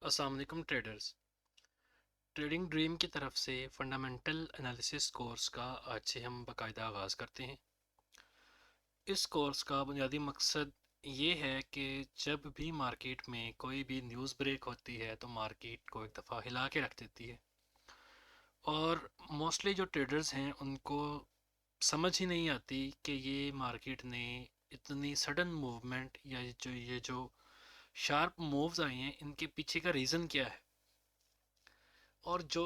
अस्सलाम वालेकुम traders. Trading dream की तरफ से फंडामेंटल एनालिसिस कोर्स का आज से हम बाकायदा आगाज़ करते हैं। इस कोर्स का बुनियादी मकसद ये है कि जब भी मार्केट में कोई भी न्यूज़ ब्रेक होती है तो मार्केट को एक दफ़ा हिला के रख देती है, और मोस्टली जो ट्रेडर्स हैं उनको समझ ही नहीं आती कि ये मार्केट ने इतनी सडन मूवमेंट या ये जो शार्प मूव्स आई हैं इनके पीछे का रीज़न क्या है। और जो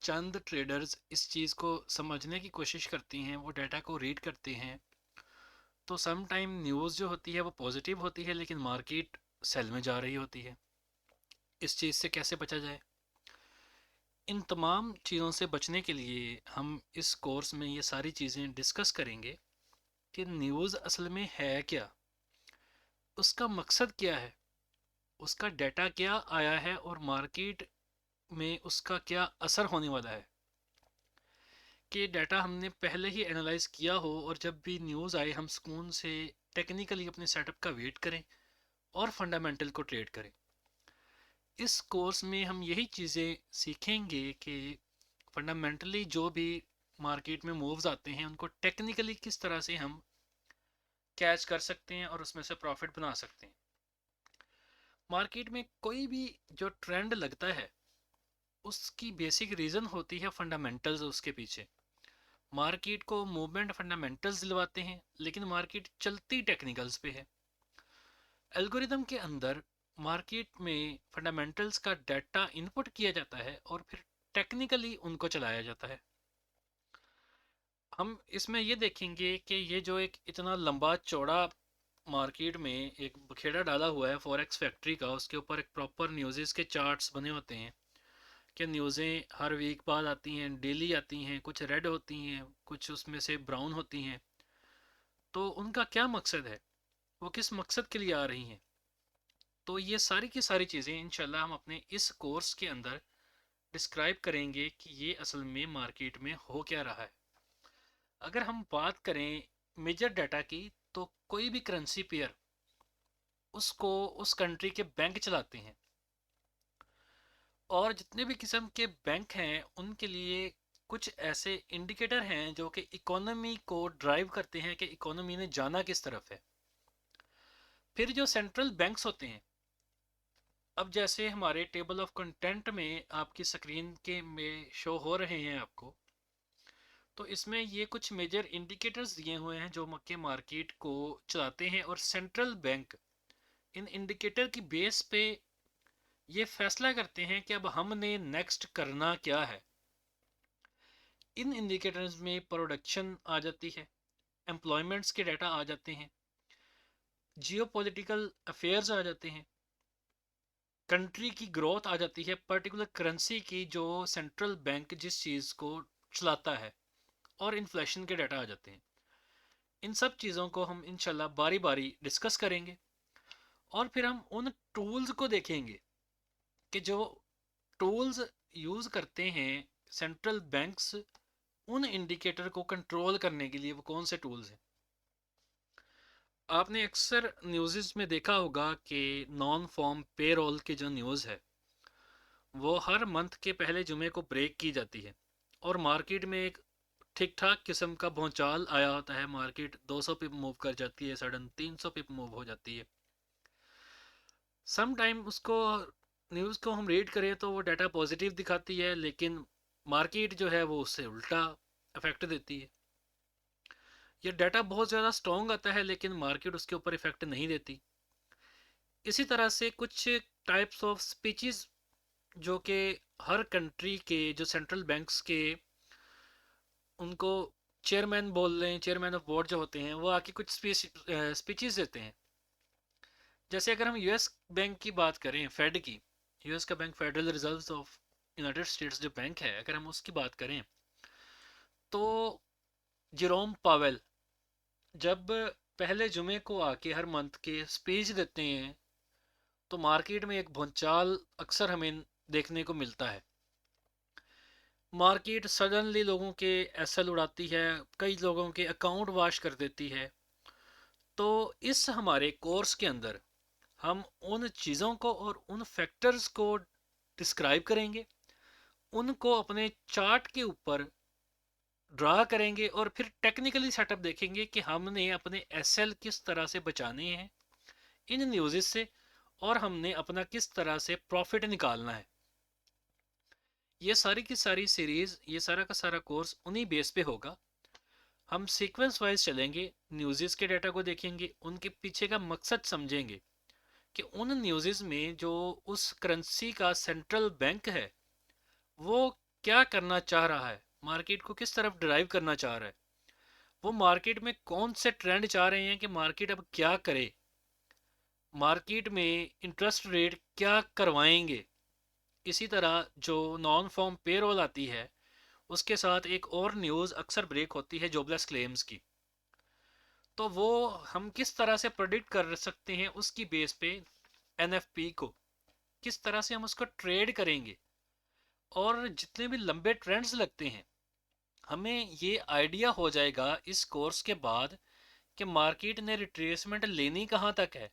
चंद ट्रेडर्स इस चीज़ को समझने की कोशिश करती हैं, वो डाटा को रीड करते हैं, तो सम टाइम न्यूज़ जो होती है वो पॉजिटिव होती है लेकिन मार्केट सेल में जा रही होती है। इस चीज़ से कैसे बचा जाए? इन तमाम चीज़ों से बचने के लिए हम इस कोर्स में ये सारी चीज़ें डिस्कस करेंगे कि न्यूज़ असल में है क्या, उसका मकसद क्या है, उसका डाटा क्या आया है और मार्केट में उसका क्या असर होने वाला है। कि डाटा हमने पहले ही एनालाइज किया हो और जब भी न्यूज़ आए हम सुकून से टेक्निकली अपने सेटअप का वेट करें और फंडामेंटल को ट्रेड करें। इस कोर्स में हम यही चीज़ें सीखेंगे कि फंडामेंटली जो भी मार्केट में मूव्स आते हैं उनको टेक्निकली किस तरह से हम कैच कर सकते हैं और उसमें से प्रॉफिट बना सकते हैं। मार्केट में कोई भी जो ट्रेंड लगता है उसकी बेसिक रीज़न होती है फंडामेंटल्स उसके पीछे। मार्केट को मूवमेंट फंडामेंटल्स दिलवाते हैं लेकिन मार्केट चलती टेक्निकल्स पे है। एल्गोरिदम के अंदर मार्केट में फंडामेंटल्स का डाटा इनपुट किया जाता है और फिर टेक्निकली उनको चलाया जाता है। हम इसमें ये देखेंगे कि ये जो एक इतना लंबा चौड़ा मार्केट में एक बखेड़ा डाला हुआ है फॉरेक्स फैक्ट्री का, उसके ऊपर एक प्रॉपर न्यूज़ के चार्ट्स बने होते हैं कि न्यूज़ें हर वीक बाद आती हैं, डेली आती हैं, कुछ रेड होती हैं, कुछ उसमें से ब्राउन होती हैं। तो उनका क्या मकसद है, वो किस मकसद के लिए आ रही हैं। तो ये सारी की सारी चीज़ें इंशाल्लाह हम अपने इस कोर्स के अंदर डिस्क्राइब करेंगे कि ये असल में मार्केट में हो क्या रहा है। अगर हम बात करें मेजर डाटा की, तो कोई भी करेंसी पेयर उसको उस कंट्री के बैंक चलाते हैं, और जितने भी किस्म के बैंक हैं उनके लिए कुछ ऐसे इंडिकेटर हैं जो कि इकोनॉमी को ड्राइव करते हैं कि इकोनॉमी ने जाना किस तरफ है। फिर जो सेंट्रल बैंक्स होते हैं, अब जैसे हमारे टेबल ऑफ कंटेंट में आपकी स्क्रीन के में शो हो रहे हैं आपको, तो इसमें ये कुछ मेजर इंडिकेटर्स दिए हुए हैं जो मक्के मार्केट को चलाते हैं, और सेंट्रल बैंक इन इंडिकेटर की बेस पे ये फैसला करते हैं कि अब हमने नेक्स्ट करना क्या है। इन इंडिकेटर्स में प्रोडक्शन आ जाती है, एम्प्लॉयमेंट्स के डाटा आ जाते हैं, जियोपॉलिटिकल अफेयर्स आ जाते हैं, कंट्री की ग्रोथ आ जाती है, पर्टिकुलर करेंसी की जो सेंट्रल बैंक जिस चीज़ को चलाता है, और इन्फ्लेशन के डाटा आ जाते हैं। इन सब चीज़ों को हम इंशाल्लाह बारी बारी डिस्कस करेंगे, और फिर हम उन टूल्स को देखेंगे कि जो टूल्स यूज़ करते हैं सेंट्रल बैंक्स उन इंडिकेटर को कंट्रोल करने के लिए, वो कौन से टूल्स हैं। आपने अक्सर न्यूज़ में देखा होगा कि नॉन फॉर्म पेरोल की जो न्यूज़ है वो हर मंथ के पहले जुमे को ब्रेक की जाती है, और मार्केट में एक ठीक ठाक किस्म का भौचाल आया होता है। मार्केट 200 पिप मूव कर जाती है, सडन 300 पिप मूव हो जाती है। सम टाइम उसको न्यूज़ को हम रीड करें तो वो डाटा पॉजिटिव दिखाती है, लेकिन मार्केट जो है वो उससे उल्टा इफेक्ट देती है। ये डाटा बहुत ज़्यादा स्ट्रॉन्ग आता है लेकिन मार्केट उसके ऊपर इफेक्ट नहीं देती। इसी तरह से कुछ टाइप्स ऑफ स्पीचेस जो कि हर कंट्री के जो सेंट्रल बैंक्स के उनको चेयरमैन बोल रहे हैं, चेयरमैन ऑफ बोर्ड जो होते हैं, वो आके कुछ स्पीचेस देते हैं। जैसे अगर हम यूएस बैंक की बात करें, फेड की, यूएस का bank federal reserve of United states जो बैंक है, अगर हम उसकी बात करें तो जेरोम पावेल जब पहले जुमे को आके हर मंथ के स्पीच देते हैं तो मार्केट में एक भूचाल अक्सर हमें देखने को मिलता है। मार्केट सडनली लोगों के एसएल उड़ाती है, कई लोगों के अकाउंट वाश कर देती है। तो इस हमारे कोर्स के अंदर हम उन चीज़ों को और उन फैक्टर्स को डिस्क्राइब करेंगे, उनको अपने चार्ट के ऊपर ड्रा करेंगे और फिर टेक्निकली सेटअप देखेंगे कि हमने अपने एसएल किस तरह से बचाने हैं इन न्यूज़ से, और हमने अपना किस तरह से प्रॉफिट निकालना है। ये सारी की सारी सीरीज़, ये सारा का सारा कोर्स उन्हीं बेस पे होगा। हम सीक्वेंस वाइज चलेंगे, न्यूज़ के डाटा को देखेंगे, उनके पीछे का मकसद समझेंगे कि उन न्यूज़ में जो उस करेंसी का सेंट्रल बैंक है वो क्या करना चाह रहा है, मार्केट को किस तरफ ड्राइव करना चाह रहा है, वो मार्केट में कौन से ट्रेंड चाह रहे हैं कि मार्केट अब क्या करे, मार्केट में इंटरेस्ट रेट क्या करवाएंगे। इसी तरह जो नॉन फॉर्म पेरोल आती है उसके साथ एक और न्यूज़ अक्सर ब्रेक होती है जॉबलेस क्लेम्स की। तो वो हम किस तरह से प्रेडिक्ट कर सकते हैं उसकी बेस पे एनएफपी को किस तरह से हम उसको ट्रेड करेंगे, और जितने भी लंबे ट्रेंड्स लगते हैं हमें ये आइडिया हो जाएगा इस कोर्स के बाद कि मार्केट ने रिट्रेसमेंट लेनी कहाँ तक है।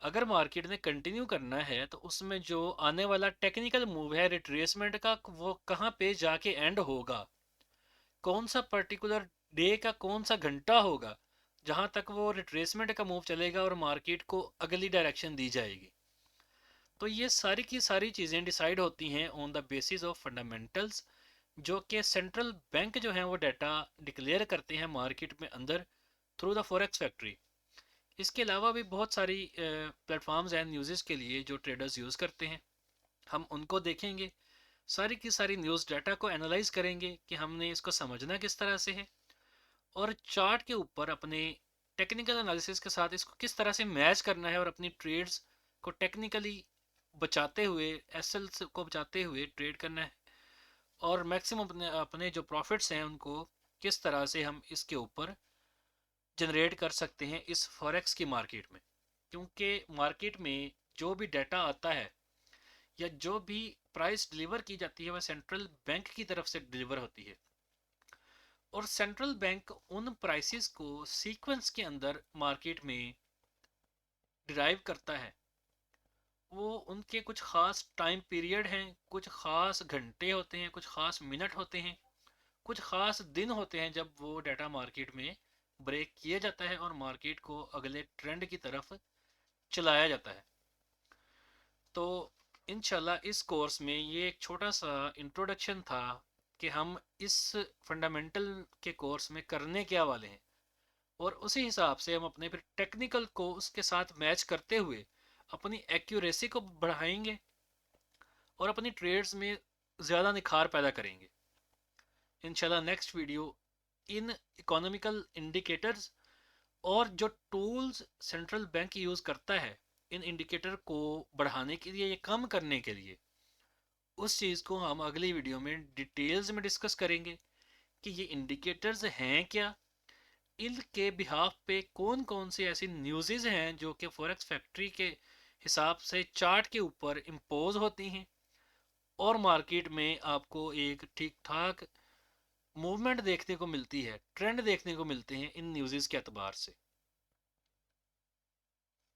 अगर मार्केट ने कंटिन्यू करना है तो उसमें जो आने वाला टेक्निकल मूव है रिट्रेसमेंट का वो कहाँ पे जाके एंड होगा, कौन सा पर्टिकुलर डे का कौन सा घंटा होगा जहां तक वो रिट्रेसमेंट का मूव चलेगा और मार्केट को अगली डायरेक्शन दी जाएगी। तो ये सारी की सारी चीज़ें डिसाइड होती हैं on the basis of fundamentals, जो कि सेंट्रल बैंक जो हैं वो डाटा डिक्लेयर करते हैं मार्केट में अंदर थ्रू द फॉरेक्स फैक्ट्री। इसके अलावा भी बहुत सारी प्लेटफॉर्म्स हैं न्यूज़ के लिए जो ट्रेडर्स यूज़ करते हैं, हम उनको देखेंगे, सारी की सारी न्यूज़ डाटा को एनालाइज करेंगे कि हमने इसको समझना किस तरह से है, और चार्ट के ऊपर अपने टेक्निकल एनालिसिस के साथ इसको किस तरह से मैच करना है और अपनी ट्रेड्स को टेक्निकली बचाते हुए, एसएल को बचाते हुए ट्रेड करना है, और मैक्सिमम अपने अपने जो प्रॉफिट्स हैं उनको किस तरह से हम इसके ऊपर जनरेट कर सकते हैं इस फॉरेक्स की मार्केट में। क्योंकि मार्केट में जो भी डाटा आता है या जो भी प्राइस डिलीवर की जाती है वह सेंट्रल बैंक की तरफ से डिलीवर होती है, और सेंट्रल बैंक उन प्राइसेस को सीक्वेंस के अंदर मार्केट में डिराइव करता है। वो उनके कुछ ख़ास टाइम पीरियड हैं, कुछ ख़ास घंटे होते हैं, कुछ ख़ास मिनट होते हैं, कुछ ख़ास दिन होते हैं जब वो डाटा मार्केट में ब्रेक किया जाता है और मार्केट को अगले ट्रेंड की तरफ चलाया जाता है। तो इंशाल्लाह इस कोर्स में ये एक छोटा सा इंट्रोडक्शन था कि हम इस फंडामेंटल के कोर्स में करने क्या वाले हैं, और उसी हिसाब से हम अपने फिर टेक्निकल को उसके साथ मैच करते हुए अपनी एक्यूरेसी को बढ़ाएंगे और अपनी ट्रेड्स में ज़्यादा निखार पैदा करेंगे। इंशाल्लाह नेक्स्ट वीडियो इन इकोनॉमिकल इंडिकेटर्स और जो टूल्स सेंट्रल बैंक यूज़ करता है इन इंडिकेटर को बढ़ाने के लिए या कम करने के लिए, उस चीज़ को हम अगली वीडियो में डिटेल्स में डिस्कस करेंगे कि ये इंडिकेटर्स हैं क्या, इनके बिहाफ पे कौन कौन सी ऐसी न्यूज़ेज़ हैं जो कि फॉरेक्स फैक्ट्री के हिसाब से चार्ट के ऊपर इम्पोज होती हैं, और मार्केट में आपको एक ठीक ठाक मूवमेंट देखने को मिलती है, ट्रेंड देखने को मिलते हैं इन न्यूज़ेज़ के अतबार से।